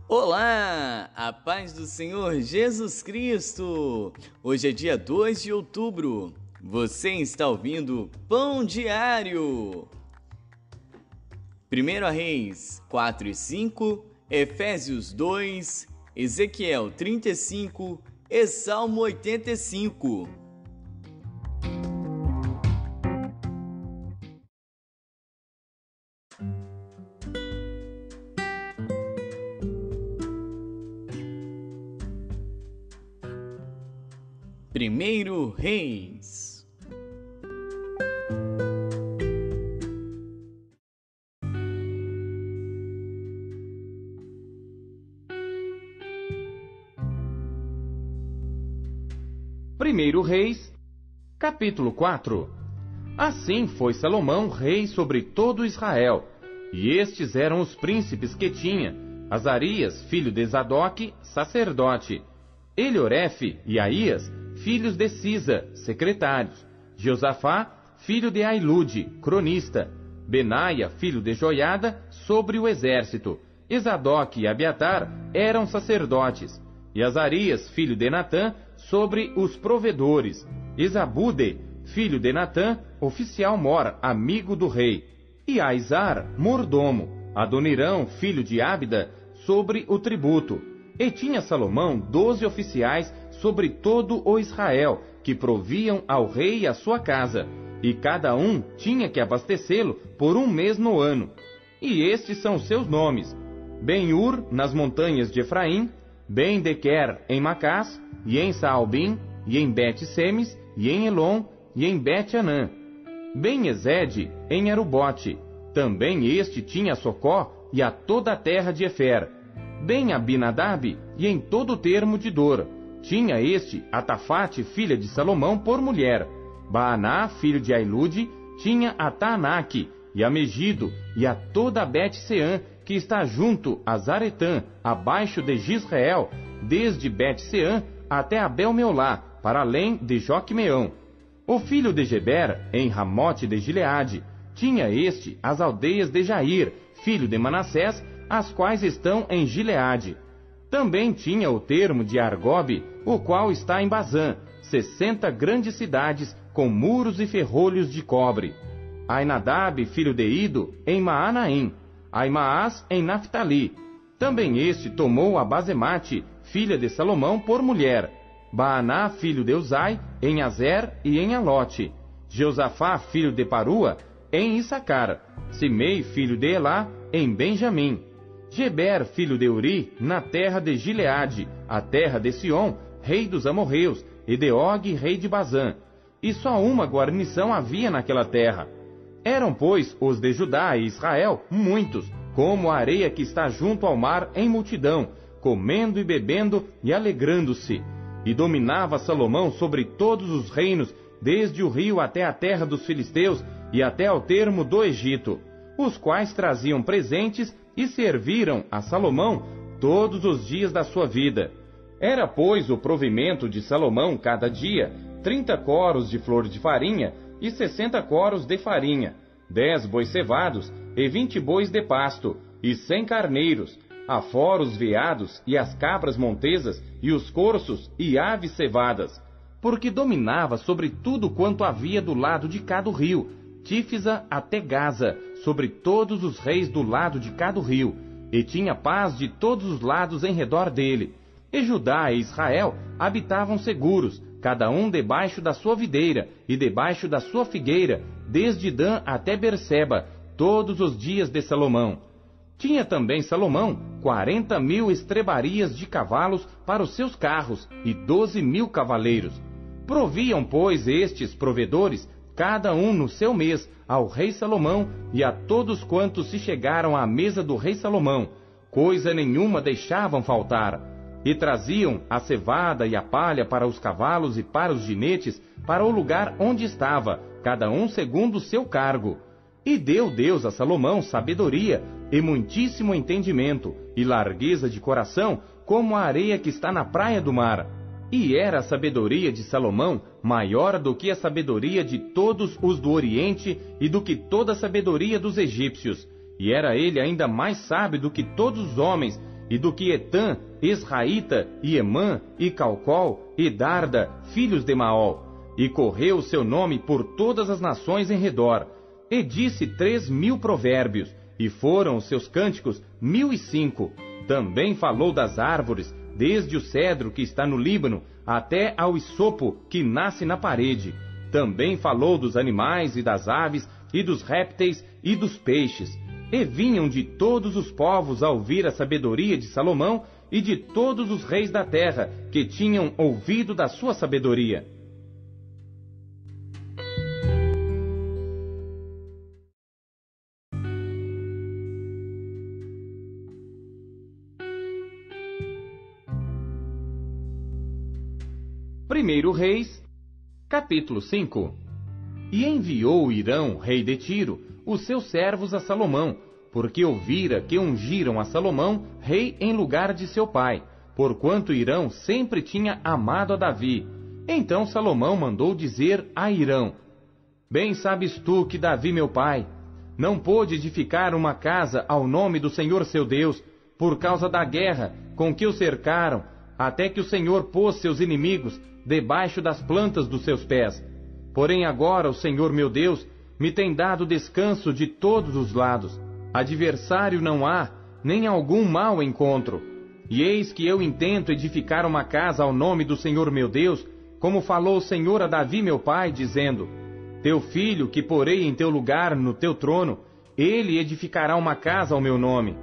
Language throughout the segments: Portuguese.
Olá, a paz do Senhor Jesus Cristo! Hoje é dia 2 de outubro. Você está ouvindo Pão Diário. 1 Reis 4 e 5, Efésios 2, Ezequiel 35 e Salmo 85. Primeiro Reis. Primeiro Reis, capítulo 4. Assim foi Salomão rei sobre todo Israel, e estes eram os príncipes que tinha: Azarias, filho de Zadoque, sacerdote; Eliorefe e Aías, filhos de Cisa, secretários; Josafá, filho de Ailude, cronista; Benaia, filho de Joiada, sobre o exército; Zadoque e Abiatar eram sacerdotes; e Azarias, filho de Natã, sobre os provedores; Zabude, filho de Natã, oficial-mor, amigo do rei; e Aizar, mordomo; Adonirão, filho de Ábida, sobre o tributo. E tinha Salomão 12 oficiais sobre todo o Israel, que proviam ao rei e à sua casa, e cada um tinha que abastecê-lo por um mês no ano. E estes são seus nomes: Ben-Ur, nas montanhas de Efraim; Ben-Dequer, em Macás, e em Saalbim, e em Bet-Semes, e em Elon, e em Bet-Anã; Ben-Ezed, em Arubote; também este tinha Socó, e a toda a terra de Efer; Ben-Abinadab, e em todo o termo de Dor. Tinha este Atafate, filha de Salomão, por mulher; Baaná, filho de Ailude, tinha a Taanaque, e a Megido, e a toda a Bet-Seã, que está junto a Zaretã, abaixo de Gisrael, desde Bet-Seã até Abel-Meolá, para além de Joquemeão. O filho de Geber, em Ramote de Gileade, tinha este as aldeias de Jair, filho de Manassés, as quais estão em Gileade. Também tinha o termo de Argobe, o qual está em Bazã, 60 grandes cidades, com muros e ferrolhos de cobre. Ainadab, filho de Ido, em Maanaim; Aimaás, em Naphtali. Também este tomou a Bazemate, filha de Salomão, por mulher; Baaná, filho de Uzai, em Azer e em Alote; Josafá, filho de Parua, em Issacar; Simei, filho de Elá, em Benjamim; Geber, filho de Uri, na terra de Gileade, a terra de Sion, rei dos amorreus, e de Og, rei de Bazã. E só uma guarnição havia naquela terra. Eram, pois, os de Judá e Israel muitos, como a areia que está junto ao mar em multidão, comendo e bebendo e alegrando-se. E dominava Salomão sobre todos os reinos, desde o rio até a terra dos filisteus e até ao termo do Egito, os quais traziam presentes e serviram a Salomão todos os dias da sua vida. Era, pois, o provimento de Salomão cada dia 30 coros de flor de farinha e 60 coros de farinha, 10 bois cevados e 20 bois de pasto, e 100 carneiros, afora os veados e as cabras montesas e os corços e aves cevadas, porque dominava sobre tudo quanto havia do lado de cada rio, Tífisa até Gaza, sobre todos os reis do lado de cada rio, e tinha paz de todos os lados em redor dele. E Judá e Israel habitavam seguros, cada um debaixo da sua videira e debaixo da sua figueira, desde Dan até Berseba, todos os dias de Salomão. Tinha também Salomão 40.000 estrebarias de cavalos para os seus carros e 12.000 cavaleiros. Proviam, pois, estes provedores, cada um no seu mês, ao rei Salomão e a todos quantos se chegaram à mesa do rei Salomão. Coisa nenhuma deixavam faltar. E traziam a cevada e a palha para os cavalos e para os jinetes, para o lugar onde estava, cada um segundo o seu cargo. E deu Deus a Salomão sabedoria e muitíssimo entendimento, e largueza de coração, como a areia que está na praia do mar. E era a sabedoria de Salomão maior do que a sabedoria de todos os do Oriente e do que toda a sabedoria dos egípcios. E era ele ainda mais sábio do que todos os homens, e do que Etã, Esraíta, e Emã, e Calcol, e Darda, filhos de Maol. E correu o seu nome por todas as nações em redor. E disse 3.000 provérbios, e foram os seus cânticos 1.005. Também falou das árvores, desde o cedro que está no Líbano, até ao isopo que nasce na parede. Também falou dos animais e das aves, e dos répteis e dos peixes. E vinham de todos os povos a ouvir a sabedoria de Salomão, e de todos os reis da terra, que tinham ouvido da sua sabedoria. Primeiro Reis, capítulo 5. E enviou Irão, rei de Tiro, os seus servos a Salomão, porque ouvira que ungiram a Salomão rei em lugar de seu pai, porquanto Irão sempre tinha amado a Davi. Então Salomão mandou dizer a Irão: Bem sabes tu que Davi meu pai não pôde edificar uma casa ao nome do Senhor seu Deus, por causa da guerra com que o cercaram, até que o Senhor pôs seus inimigos debaixo das plantas dos seus pés. Porém agora o Senhor meu Deus me tem dado descanso de todos os lados. Adversário não há, nem algum mal encontro. E eis que eu intento edificar uma casa ao nome do Senhor meu Deus, como falou o Senhor a Davi meu pai, dizendo: Teu filho, que porei em teu lugar no teu trono, ele edificará uma casa ao meu nome.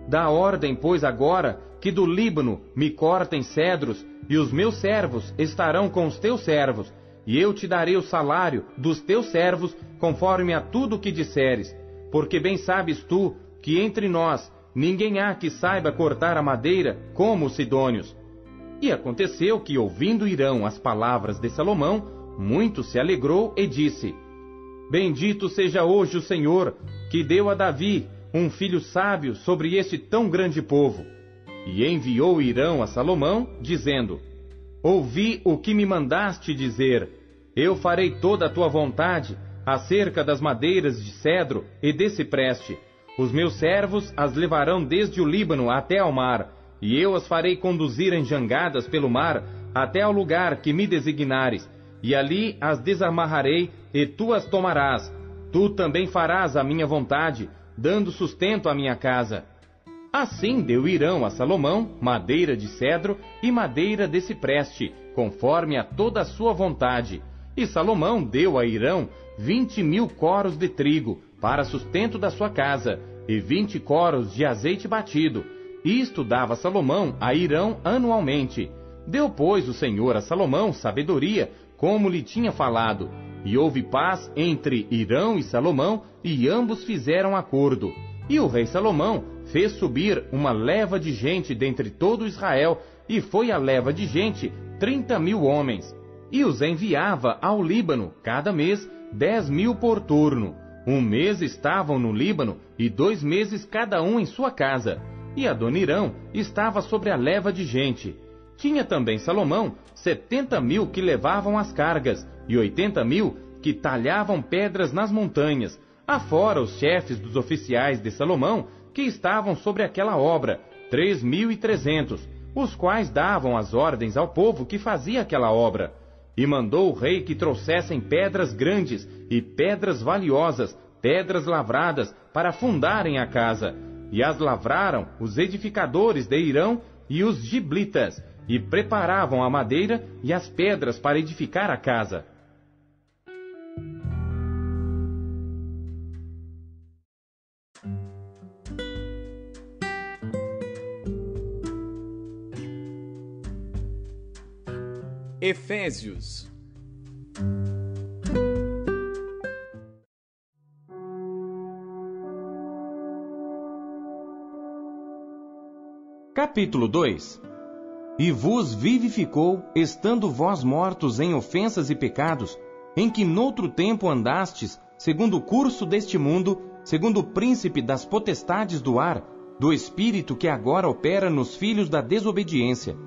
Dá ordem, pois, agora, que do Líbano me cortem cedros, e os meus servos estarão com os teus servos, e eu te darei o salário dos teus servos, conforme a tudo o que disseres. Porque bem sabes tu que entre nós ninguém há que saiba cortar a madeira como os sidônios. E aconteceu que, ouvindo Irão as palavras de Salomão, muito se alegrou e disse: Bendito seja hoje o Senhor, que deu a Davi um filho sábio sobre este tão grande povo. E enviou Irão a Salomão, dizendo: Ouvi o que me mandaste dizer. Eu farei toda a tua vontade acerca das madeiras de cedro e de cipreste. Os meus servos as levarão desde o Líbano até ao mar, e eu as farei conduzir em jangadas pelo mar até ao lugar que me designares, e ali as desamarrarei, e tu as tomarás. Tu também farás a minha vontade, dando sustento à minha casa. Assim deu Irão a Salomão madeira de cedro e madeira de cipreste, conforme a toda a sua vontade. E Salomão deu a Irão 20.000 coros de trigo, para sustento da sua casa, e 20 coros de azeite batido. Isto dava Salomão a Irão anualmente. Deu, pois, o Senhor a Salomão sabedoria, como lhe tinha falado. E houve paz entre Irão e Salomão, e ambos fizeram acordo. E o rei Salomão fez subir uma leva de gente dentre todo Israel, e foi a leva de gente 30.000 homens. E os enviava ao Líbano, cada mês 10.000 por turno. Um mês estavam no Líbano, e 2 meses cada um em sua casa. E Adonirão estava sobre a leva de gente. Tinha também Salomão 70.000 que levavam as cargas, e 80.000 que talhavam pedras nas montanhas, afora os chefes dos oficiais de Salomão, que estavam sobre aquela obra, 3.300, os quais davam as ordens ao povo que fazia aquela obra. E mandou o rei que trouxessem pedras grandes e pedras valiosas, pedras lavradas, para fundarem a casa. E as lavraram os edificadores de Irão e os giblitas, e preparavam a madeira e as pedras para edificar a casa. Efésios. Capítulo 2. E vos vivificou, estando vós mortos em ofensas e pecados, em que noutro tempo andastes, segundo o curso deste mundo, segundo o príncipe das potestades do ar, do espírito que agora opera nos filhos da desobediência,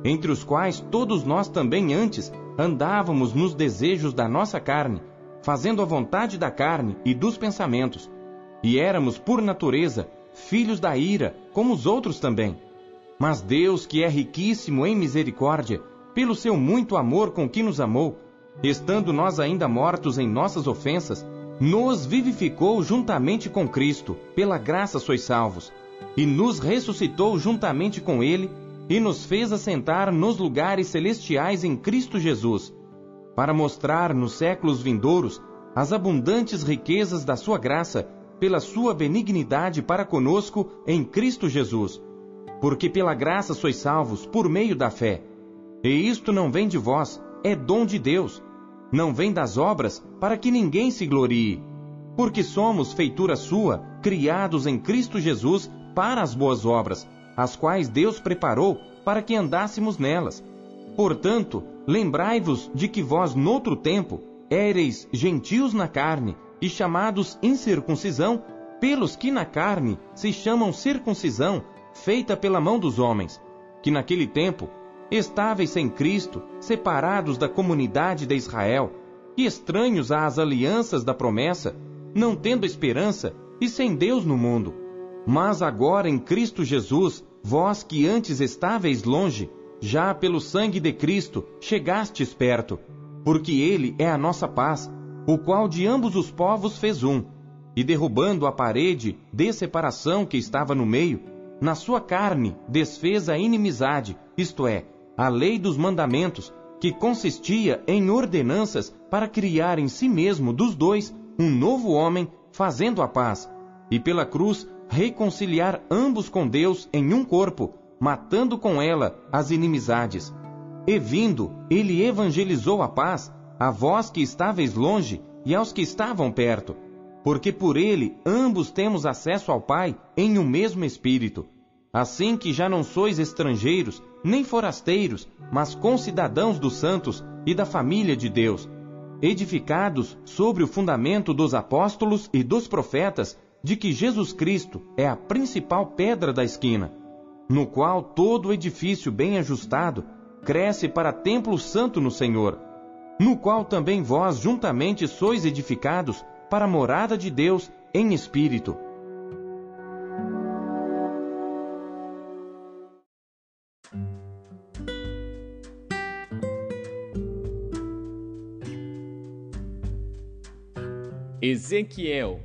entre os quais todos nós também antes andávamos nos desejos da nossa carne, fazendo a vontade da carne e dos pensamentos, e éramos por natureza filhos da ira, como os outros também. Mas Deus, que é riquíssimo em misericórdia, pelo seu muito amor com que nos amou, estando nós ainda mortos em nossas ofensas, nos vivificou juntamente com Cristo, pela graça sois salvos, e nos ressuscitou juntamente com Ele, e nos fez assentar nos lugares celestiais em Cristo Jesus, para mostrar nos séculos vindouros as abundantes riquezas da sua graça, pela sua benignidade para conosco em Cristo Jesus. Porque pela graça sois salvos por meio da fé. E isto não vem de vós, é dom de Deus. Não vem das obras, para que ninguém se glorie. Porque somos feitura sua, criados em Cristo Jesus para as boas obras, as quais Deus preparou para que andássemos nelas. Portanto, lembrai-vos de que vós noutro tempo éreis gentios na carne, e chamados incircuncisão, pelos que na carne se chamam circuncisão, feita pela mão dos homens, que naquele tempo estáveis sem Cristo, separados da comunidade de Israel, e estranhos às alianças da promessa, não tendo esperança e sem Deus no mundo. Mas agora em Cristo Jesus, vós que antes estáveis longe, já pelo sangue de Cristo chegastes perto, porque Ele é a nossa paz, o qual de ambos os povos fez um, e derrubando a parede de separação que estava no meio, na sua carne desfez a inimizade, isto é, a lei dos mandamentos, que consistia em ordenanças para criar em si mesmo dos dois um novo homem, fazendo a paz, e pela cruz reconciliar ambos com Deus em um corpo, matando com ela as inimizades. E vindo, ele evangelizou a paz, a vós que estáveis longe e aos que estavam perto, porque por ele ambos temos acesso ao Pai em um mesmo Espírito. Assim que já não sois estrangeiros, nem forasteiros, mas concidadãos dos santos e da família de Deus, edificados sobre o fundamento dos apóstolos e dos profetas, de que Jesus Cristo é a principal pedra da esquina, no qual todo edifício bem ajustado cresce para templo santo no Senhor, no qual também vós juntamente sois edificados para a morada de Deus em Espírito. Ezequiel.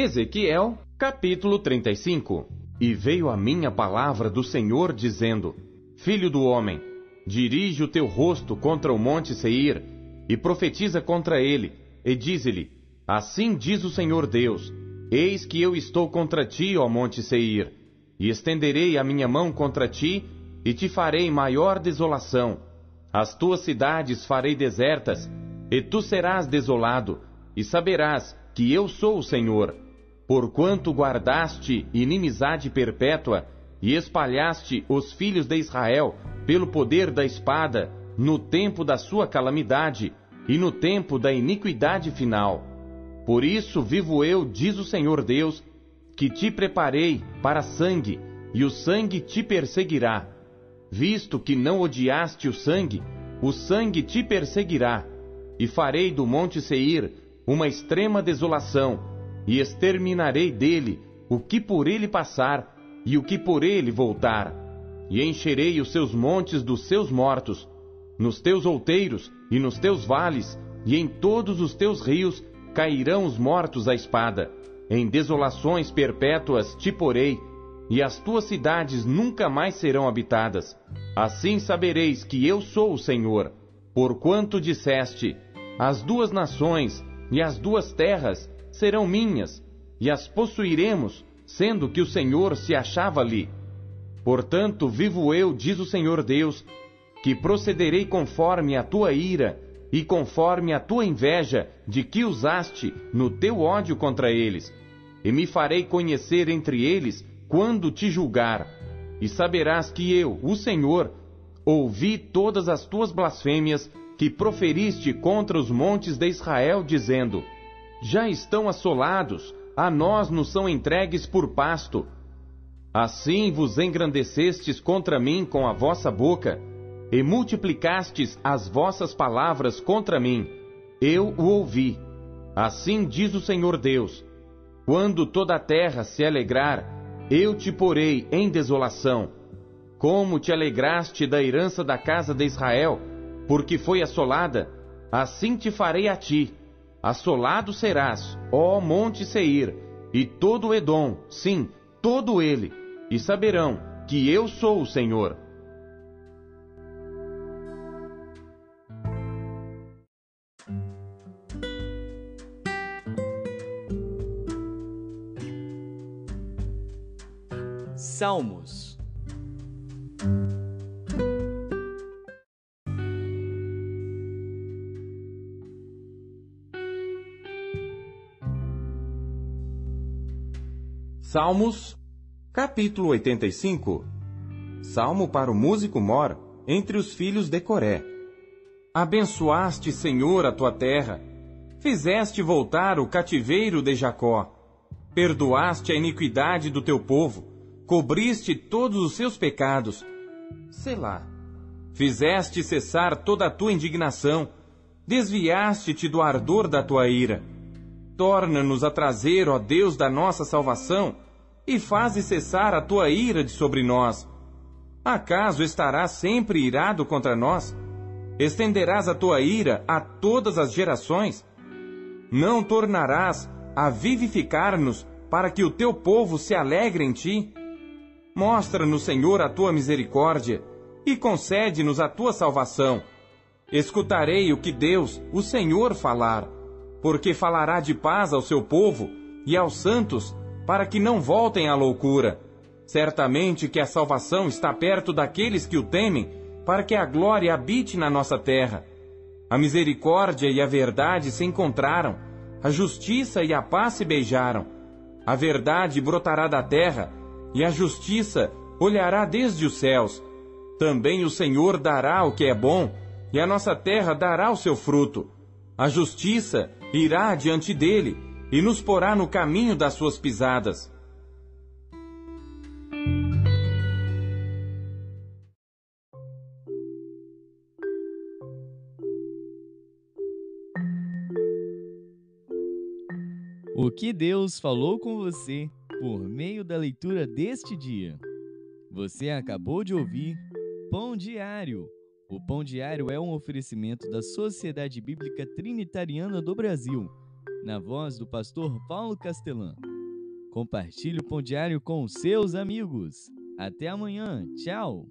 Ezequiel, capítulo 35. E veio a mim a palavra do Senhor, dizendo: Filho do homem, dirige o teu rosto contra o monte Seir, e profetiza contra ele, e dize-lhe: Assim diz o Senhor Deus: Eis que eu estou contra ti, ó monte Seir, e estenderei a minha mão contra ti, e te farei maior desolação. As tuas cidades farei desertas, e tu serás desolado, e saberás que eu sou o Senhor. Porquanto guardaste inimizade perpétua, e espalhaste os filhos de Israel pelo poder da espada, no tempo da sua calamidade, e no tempo da iniquidade final. Por isso vivo eu, diz o Senhor Deus, que te preparei para sangue, e o sangue te perseguirá. Visto que não odiaste o sangue te perseguirá, e farei do monte Seir uma extrema desolação, e exterminarei dele o que por ele passar, e o que por ele voltar. E encherei os seus montes dos seus mortos, nos teus outeiros e nos teus vales, e em todos os teus rios cairão os mortos à espada. Em desolações perpétuas te porei, e as tuas cidades nunca mais serão habitadas. Assim sabereis que eu sou o Senhor, porquanto disseste: as duas nações e as duas terras serão minhas, e as possuiremos, sendo que o Senhor se achava ali. Portanto, vivo eu, diz o Senhor Deus, que procederei conforme a tua ira, e conforme a tua inveja de que usaste no teu ódio contra eles, e me farei conhecer entre eles quando te julgar, e saberás que eu, o Senhor, ouvi todas as tuas blasfêmias que proferiste contra os montes de Israel, dizendo: já estão assolados, a nós nos são entregues por pasto. Assim vos engrandecestes contra mim com a vossa boca, e multiplicastes as vossas palavras contra mim. Eu o ouvi. Assim diz o Senhor Deus: quando toda a terra se alegrar, eu te porei em desolação. Como te alegraste da herança da casa de Israel, porque foi assolada, assim te farei a ti. Assolado serás, ó monte Seir, e todo Edom, sim, todo ele, e saberão que eu sou o Senhor. Salmos. Salmos, capítulo 85. Salmo para o músico mor, entre os filhos de Coré. Abençoaste, Senhor, a tua terra, fizeste voltar o cativeiro de Jacó, perdoaste a iniquidade do teu povo, cobriste todos os seus pecados. Selá. Fizeste cessar toda a tua indignação, desviaste-te do ardor da tua ira. Torna-nos a trazer, ó Deus da nossa salvação, e faze cessar a tua ira de sobre nós. Acaso estarás sempre irado contra nós? Estenderás a tua ira a todas as gerações? Não tornarás a vivificar-nos para que o teu povo se alegre em ti? Mostra-nos, Senhor, a tua misericórdia e concede-nos a tua salvação. Escutarei o que Deus, o Senhor, falar, porque falará de paz ao seu povo e aos santos, para que não voltem à loucura. Certamente que a salvação está perto daqueles que o temem, para que a glória habite na nossa terra. A misericórdia e a verdade se encontraram, a justiça e a paz se beijaram. A verdade brotará da terra, e a justiça olhará desde os céus. Também o Senhor dará o que é bom, e a nossa terra dará o seu fruto. A justiça irá diante dele, e nos porá no caminho das suas pisadas. O que Deus falou com você por meio da leitura deste dia? Você acabou de ouvir Pão Diário. O Pão Diário é um oferecimento da Sociedade Bíblica Trinitariana do Brasil, na voz do pastor Paulo Castelã. Compartilhe o Pão Diário com seus amigos. Até amanhã. Tchau!